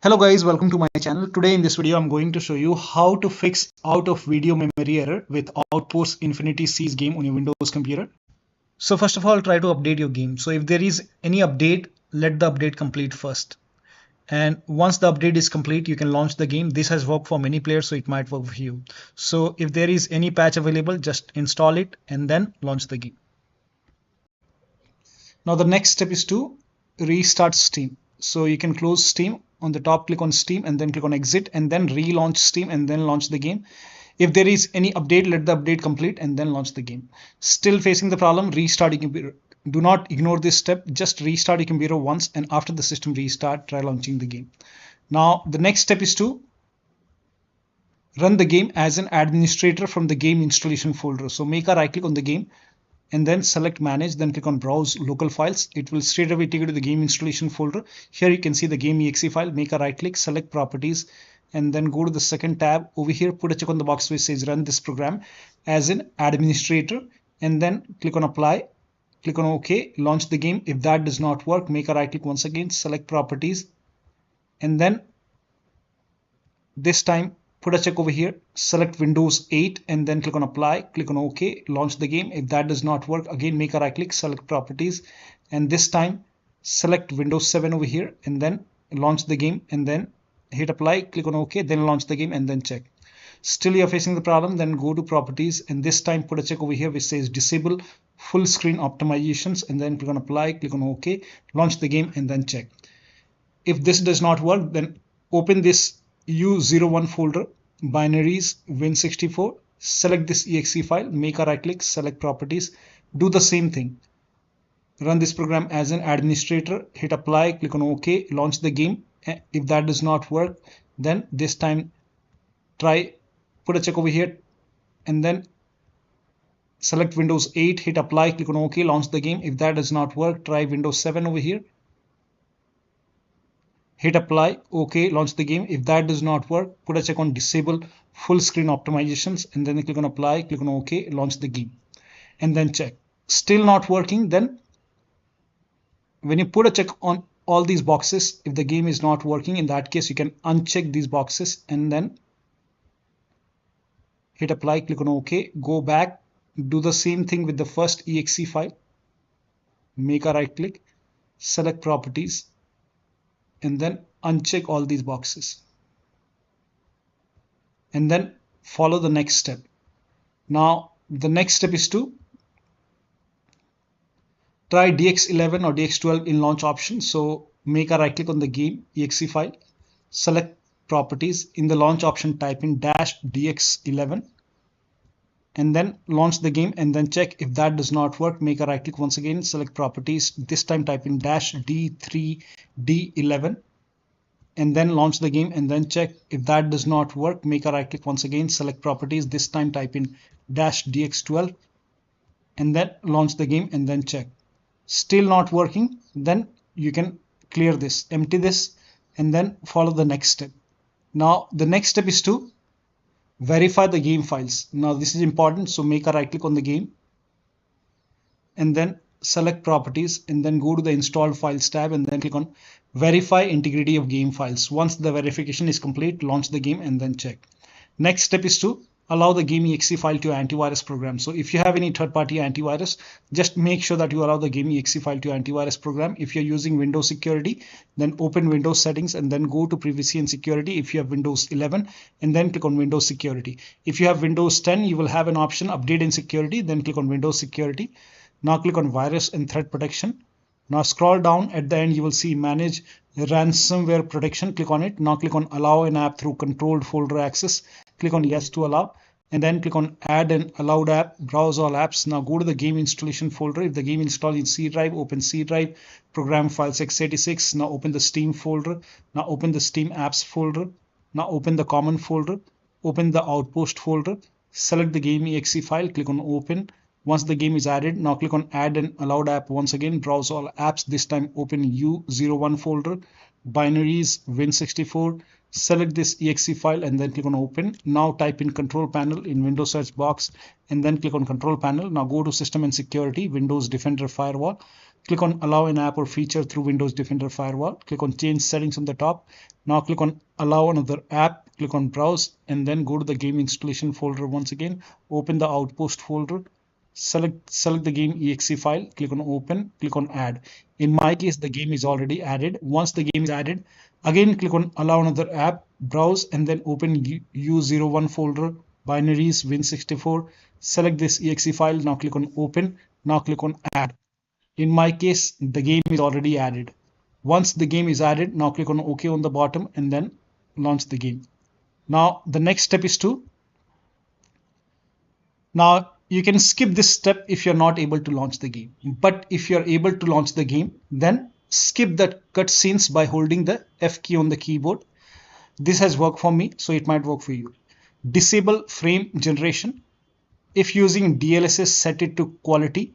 Hello guys, welcome to my channel. Today in this video I'm going to show you how to fix out of video memory error with Outpost Infinity Siege game on your Windows computer. So first of all, try to update your game. So if there is any update, let the update complete first. And once the update is complete, you can launch the game. This has worked for many players, so it might work for you. So if there is any patch available, just install it and then launch the game. Now the next step is to restart Steam. So you can close Steam. On the top, click on Steam and then click on exit and then relaunch Steam and then launch the game. If there is any update, let the update complete and then launch the game. Still facing the problem, restart your computer. Do not ignore this step. Just restart your computer once, and after the system restart, try launching the game. Now the next step is to run the game as an administrator from the game installation folder. So make a right click on the game and then select manage, then click on browse local files. It will straight away take you to the game installation folder. Here you can see the game exe file. Make a right click, select properties, and then go to the second tab. Over here, put a check on the box which says run this program as an administrator, and then click on apply, click on OK, launch the game. If that does not work, make a right click once again, select properties, and then this time put a check over here, select Windows 8 and then click on apply, click on OK, launch the game. If that does not work, again make a right click, select properties, and this time select Windows 7 over here and then launch the game and then hit apply, click on OK, then launch the game and then check. Still you're facing the problem, then go to properties and this time put a check over here which says disable full screen optimizations and then click on apply, click on OK, launch the game and then check. If this does not work, then open this U01 folder, binaries, Win64, select this exe file, make a right click, select properties, do the same thing. Run this program as an administrator, hit apply, click on OK, launch the game. If that does not work, then this time try, put a check over here and then select Windows 8, hit apply, click on OK, launch the game. If that does not work, try Windows 7 over here. Hit apply, OK, launch the game. If that does not work, put a check on disable full screen optimizations and then click on apply, click on OK, launch the game and then check. Still not working, then when you put a check on all these boxes, if the game is not working, in that case you can uncheck these boxes and then hit apply, click on OK, go back, do the same thing with the first exe file, make a right click, select properties, and then uncheck all these boxes and then follow the next step. Now the next step is to try DX11 or DX12 in launch option. So make a right click on the game exe file, select properties, in the launch option type in -DX11 and then launch the game and then check. If that does not work, make a right click once again, select properties, this time type in -D3D11 and then launch the game and then check. If that does not work, make a right click once again, select properties, this time type in -DX12 and then launch the game and then check. Still not working, then you can clear this, empty this and then follow the next step. Now the next step is to verify the game files. Now this is important, so make a right click on the game and then select properties and then go to the installed files tab and then click on verify integrity of game files. Once the verification is complete, launch the game and then check. Next step is to allow the game exe file to your antivirus program. So if you have any third-party antivirus, just make sure that you allow the game exe file to your antivirus program. If you're using Windows Security, then open Windows settings and then go to privacy and security if you have Windows 11 and then click on Windows Security. If you have Windows 10, you will have an option update and security, then click on Windows Security. Now click on virus and threat protection. Now scroll down, at the end you will see manage ransomware protection, click on it. Now click on allow an app through controlled folder access, click on yes to allow and then click on add an allowed app, browse all apps. Now go to the game installation folder. If the game installed in C drive, open C drive, program files x86. Now open the Steam folder. Now open the Steam apps folder. Now open the common folder, open the outpost folder, select the game exe file, click on open. Once the game is added, now click on add an allowed app once again, browse all apps, this time open U01 folder, binaries, Win64, select this exe file and then click on open. Now type in control panel in Windows search box and then click on control panel. Now go to system and security, Windows Defender Firewall. Click on allow an app or feature through Windows Defender Firewall. Click on change settings on the top. Now click on allow another app. Click on browse and then go to the game installation folder once again. Open the Outpost folder. Select the game exe file. Click on open. Click on add. In my case, the game is already added. Once the game is added, again click on allow another app. Browse and then open U01 folder. Binaries Win64. Select this exe file. Now click on open. Now click on add. In my case, the game is already added. Once the game is added, now click on OK on the bottom and then launch the game. Now the next step is now you can skip this step if you're not able to launch the game. But if you're able to launch the game, then skip the cutscenes by holding the F key on the keyboard. This has worked for me, so it might work for you. Disable frame generation. If using DLSS, set it to quality.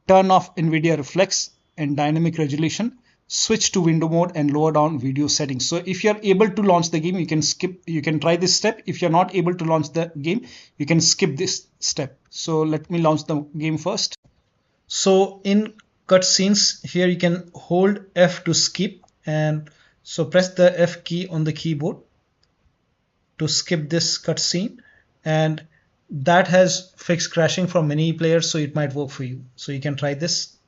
Turn off Nvidia Reflex and Dynamic resolution. Switch to window mode and lower down video settings. So if you're able to launch the game, you can try this step. If you're not able to launch the game, you can skip this step. So let me launch the game first. So in cutscenes here, you can hold F to skip, and so press the F key on the keyboard to skip this cutscene, and that has fixed crashing for many players, so it might work for you. So you can try this.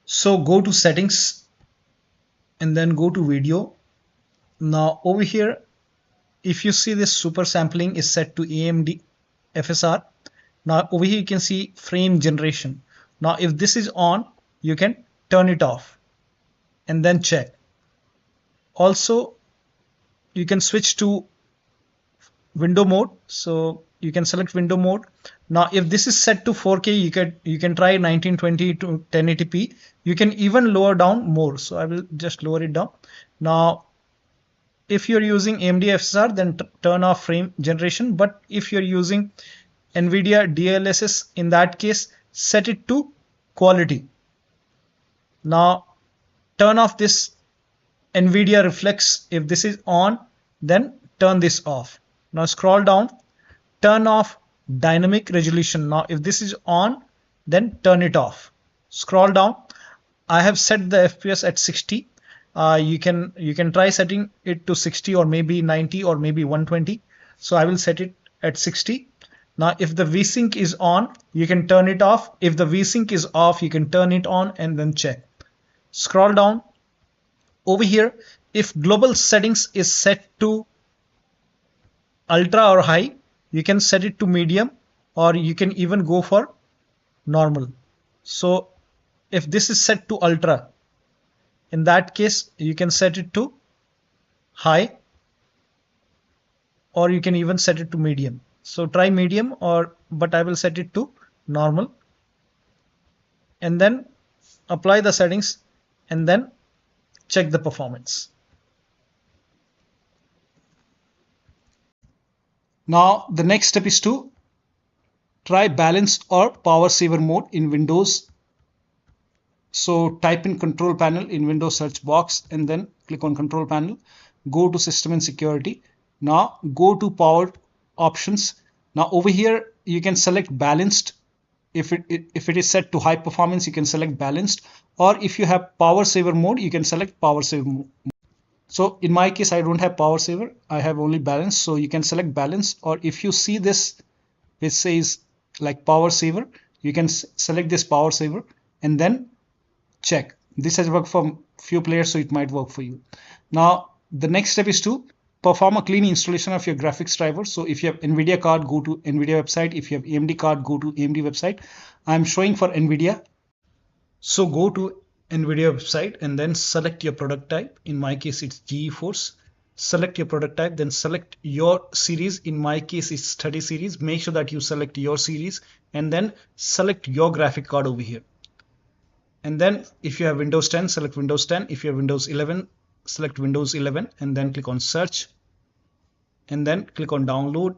So go to settings and then go to video. Now over here, if you see this super sampling is set to AMD FSR. Now over here you can see frame generation. Now if this is on, you can turn it off and then check. Also, you can switch to window mode, so you can select window mode. Now if this is set to 4K, you can try 1920 to 1080p. You can even lower down more, so I will just lower it down. Now if you're using AMD FSR, then turn off frame generation, but if you're using Nvidia DLSS, in that case set it to quality. Now turn off this Nvidia Reflex. If this is on, then turn this off. Now scroll down, turn off dynamic resolution. Now if this is on, then turn it off. Scroll down. I have set the FPS at 60. You can try setting it to 60 or maybe 90 or maybe 120. So I will set it at 60. Now if the VSync is on, you can turn it off. If the VSync is off, you can turn it on and then check. Scroll down. Over here, if global settings is set to ultra or high, you can set it to medium, or you can even go for normal. So if this is set to ultra, in that case you can set it to high, or you can even set it to medium. So try medium, but I will set it to normal, and then apply the settings and then check the performance. Now the next step is to try balanced or power saver mode in Windows. So type in control panel in Windows search box and then click on control panel. Go to system and security. Now go to power options. Now over here you can select balanced. If it is set to high performance, you can select balanced, or if you have power saver mode, you can select power saver mode. So in my case, I don't have power saver, I have only balance, so you can select balance, or if you see this which says like power saver, you can select this power saver and then check. This has worked for few players, so it might work for you. Now the next step is to perform a clean installation of your graphics driver. So if you have Nvidia card, go to Nvidia website. If you have AMD card, go to AMD website. I'm showing for Nvidia. So go to Nvidia website and then select your product type. In my case, it's GeForce. Select your product type, then select your series. In my case, it's 30 series. Make sure that you select your series and then select your graphic card over here. And then if you have Windows 10, select Windows 10. If you have Windows 11, select Windows 11 and then click on search and then click on download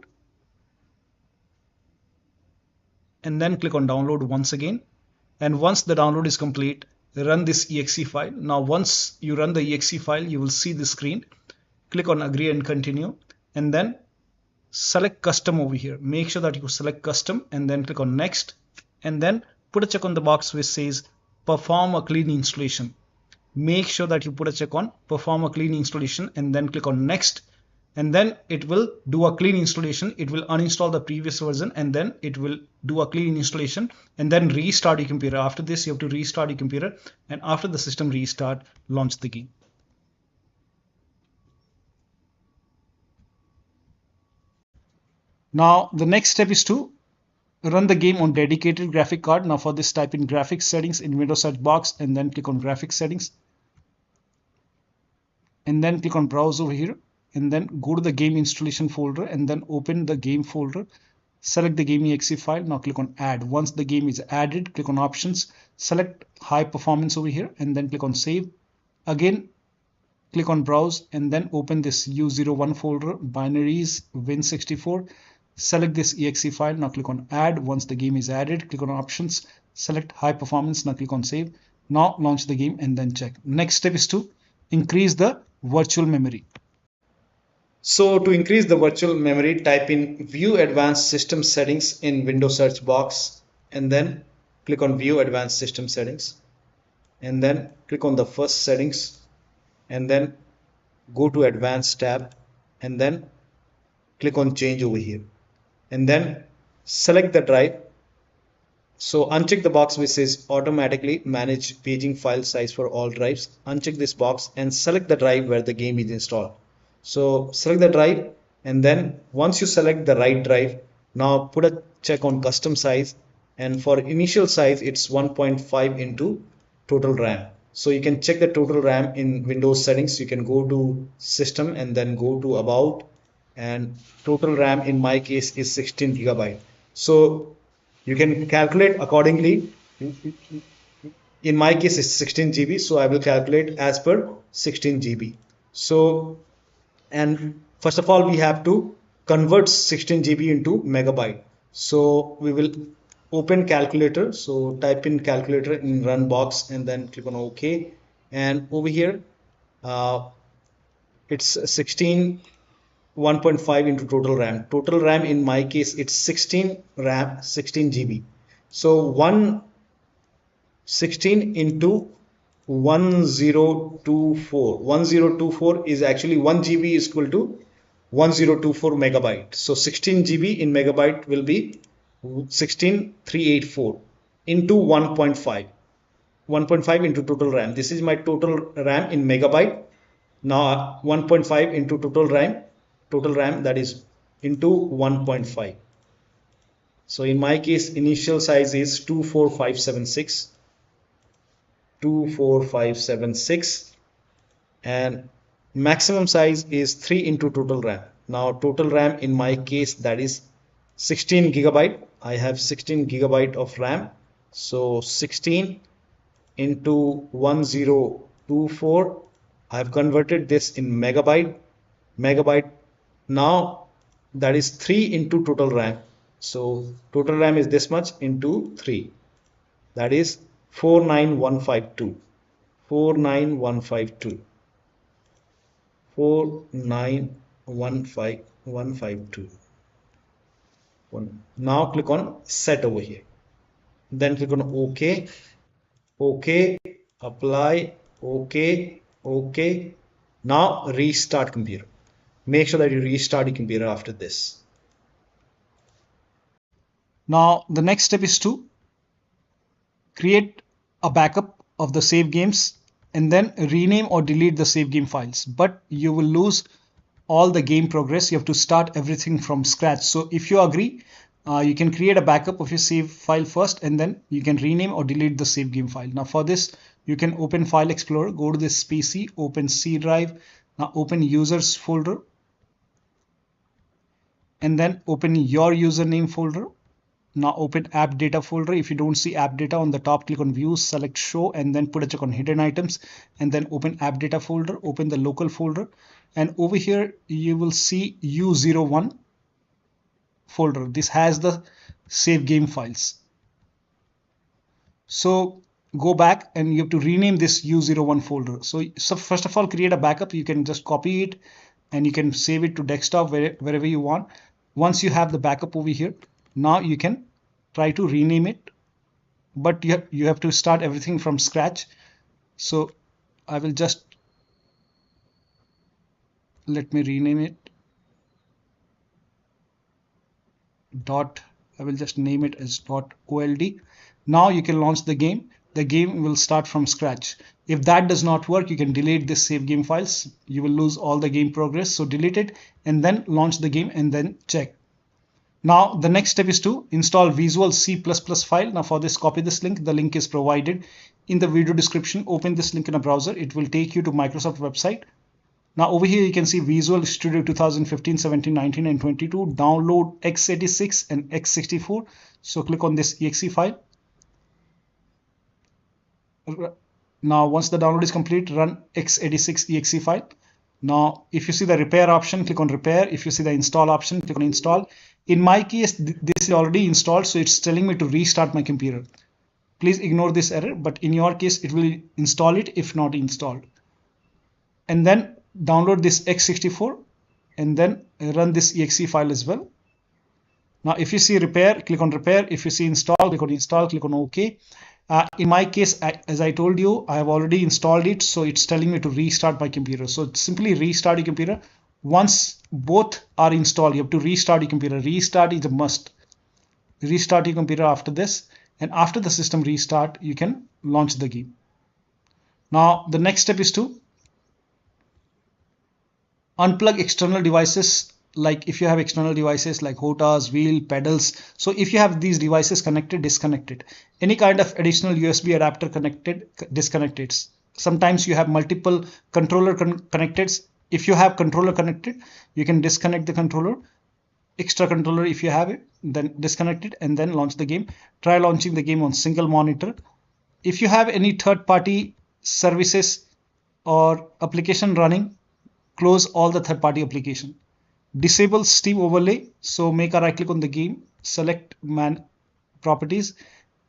and then click on download once again. And once the download is complete, run this exe file. Now once you run the exe file, you will see the screen. Click on agree and continue, and then select custom over here. Make sure that you select custom and then click on next, and then put a check on the box which says perform a clean installation. Make sure that you put a check on perform a clean installation and then click on next, and then it will do a clean installation. It will uninstall the previous version and then it will do a clean installation and then restart your computer. After this, you have to restart your computer, and after the system restart, launch the game. Now the next step is to run the game on dedicated graphic card. Now for this, type in graphics settings in Windows search box and then click on graphics settings, and then click on browse over here, and then go to the game installation folder and then open the game folder. Select the game exe file. Now click on add. Once the game is added, click on options, select high performance over here and then click on save. Again, click on browse and then open this U01 folder, binaries Win64. Select this exe file. Now click on add. Once the game is added, click on options, select high performance. Now click on save. Now launch the game and then check. Next step is to increase the virtual memory. So to increase the virtual memory, type in view advanced system settings in Windows search box and then click on view advanced system settings and then click on the first settings and then go to advanced tab and then click on change over here and then select the drive. So uncheck the box which says automatically manage paging file size for all drives. Uncheck this box and select the drive where the game is installed. So select the drive, and then once you select the right drive, now put a check on custom size, and for initial size it's 1.5 into total RAM. So you can check the total RAM in Windows settings. You can go to system and then go to about, and total RAM in my case is 16 GB. So you can calculate accordingly. In my case it's 16 GB, so I will calculate as per 16 GB. So, and first of all we have to convert 16 GB into megabyte. So we will open calculator. So type in calculator in run box and then click on OK, and over here it's 16 1.5 into total RAM. Total RAM in my case it's 16 RAM 16 GB. So 116 into 1024 is actually 1 GB is equal to 1024 megabyte. So 16 GB in megabyte will be 16384 into 1.5 into total RAM. This is my total RAM in megabyte. Now 1.5 into total RAM that is into 1.5. So in my case initial size is 24576 and maximum size is 3 into total RAM. Now total RAM in my case that is 16 GB. I have 16 GB of RAM. So 16 into 1024, I have converted this in megabyte. Now that is 3 into total RAM. So total RAM is this much into 3, that is 49152. 4915152. Now click on set over here, then click on OK, apply, OK. Now restart computer. Make sure that you restart your computer after this. Now the next step is to create a backup of the save games and then rename or delete the save game files, but you will lose all the game progress. You have to start everything from scratch. So if you agree, you can create a backup of your save file first and then you can rename or delete the save game file. Now for this, you can open File Explorer, go to this PC, open C drive, now open users folder and then open your username folder. Now open app data folder. If you don't see app data on the top, click on view, select show and then put a check on hidden items and then open app data folder, open the local folder, and over here you will see U01 folder. This has the save game files. So go back and you have to rename this U01 folder. So first of all, create a backup. You can just copy it and you can save it to desktop wherever you want. Once you have the backup over here, now you can try to rename it, but you have to start everything from scratch. So I will just, let me rename it dot, I will just name it as .old. Now you can launch the game. The game will start from scratch. If that does not work, you can delete this save game files. You will lose all the game progress. So delete it and then launch the game and then check. Now the next step is to install Visual C++ file. Now for this, copy this link. The link is provided in the video description. Open this link in a browser. It will take you to Microsoft website. Now over here you can see Visual Studio 2015, 17, 19 and 22. Download x86 and x64. So click on this exe file. Now once the download is complete, run x86 exe file. Now if you see the repair option, click on repair. If you see the install option, click on install. In my case, this is already installed, so it's telling me to restart my computer. Please ignore this error, but in your case it will install it if not installed. And then download this x64 and then run this exe file as well. Now if you see repair, click on repair. If you see install, click on install, click on OK. In my case, as I told you, I have already installed it, so it's telling me to restart my computer. So simply restart your computer. Once both are installed, you have to restart your computer. Restart is a must. Restart your computer after this, and after the system restart, you can launch the game. Now the next step is to unplug external devices. Like if you have external devices like HOTAs, wheel, pedals. So if you have these devices connected, disconnect it. Any kind of additional USB adapter connected, disconnect it. Sometimes you have multiple controller connected. If you have controller connected, you can disconnect the controller. Extra controller, if you have it, then disconnect it and then launch the game. Try launching the game on single monitor. If you have any third-party services or application running, close all the third-party application. Disable Steam overlay. So make a right click on the game, select man properties,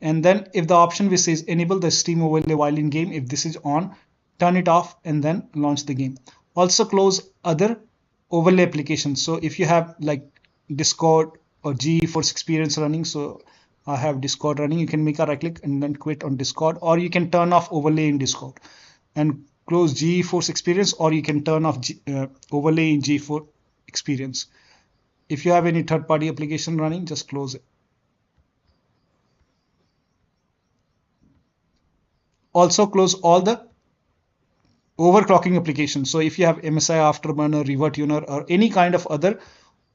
and then if the option which says enable the Steam overlay while in game, if this is on, turn it off and then launch the game. Also close other overlay applications. So if you have like Discord or GeForce Experience running, so I have Discord running, you can make a right click and then quit on Discord, or you can turn off overlay in Discord and close GeForce Experience, or you can turn off overlay in GeForce Experience. If you have any third-party application running, just close it. Also close all the overclocking applications. So if you have MSI Afterburner, ReverTuner, or any kind of other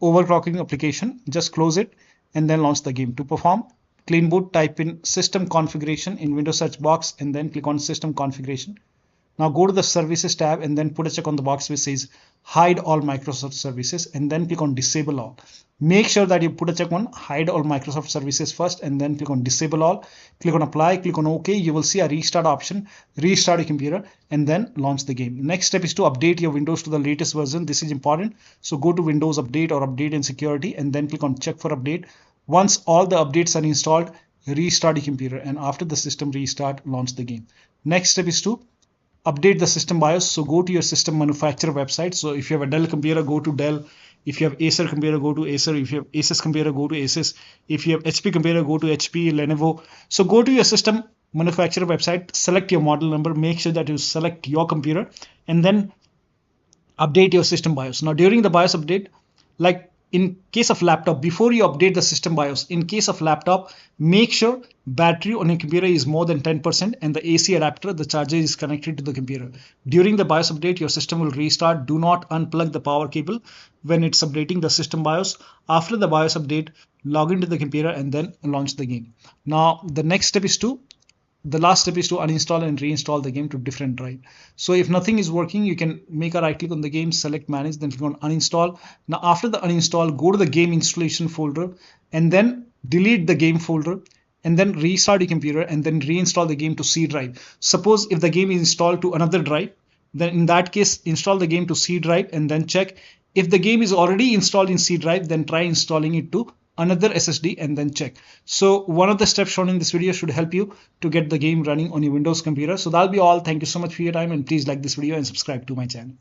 overclocking application, just close it and then launch the game. To perform clean boot, type in system configuration in Windows search box and then click on system configuration. Now go to the services tab and then put a check on the box which says hide all Microsoft services and then click on disable all. Make sure that you put a check on hide all Microsoft services first and then click on disable all. Click on apply, click on OK. You will see a restart option. Restart your computer and then launch the game. Next step is to update your Windows to the latest version. This is important. So go to Windows Update or Update and Security and then click on check for update. Once all the updates are installed, restart your computer, and after the system restart, launch the game. Next step is to update the system BIOS. So go to your system manufacturer website. So if you have a Dell computer, go to Dell. If you have Acer computer, go to Acer. If you have Asus computer, go to Asus. If you have HP computer, go to HP, Lenovo. So go to your system manufacturer website, select your model number, make sure that you select your computer, and then update your system BIOS. Now during the BIOS update, like in case of laptop, before you update the system BIOS, in case of laptop, make sure battery on your computer is more than 10% and the AC adapter, the charger, is connected to the computer. During the BIOS update, your system will restart. Do not unplug the power cable when it's updating the system BIOS. After the BIOS update, log into the computer and then launch the game. Now the next step is to last step is to uninstall and reinstall the game to different drive. So if nothing is working, you can make a right click on the game, select manage, then click on uninstall. Now after the uninstall, go to the game installation folder and then delete the game folder and then restart your computer and then reinstall the game to C drive. Suppose if the game is installed to another drive, then in that case, install the game to C drive and then check. If the game is already installed in C drive, then try installing it to another SSD, and then check. So one of the steps shown in this video should help you to get the game running on your Windows computer. So that'll be all. Thank you so much for your time, and please like this video and subscribe to my channel.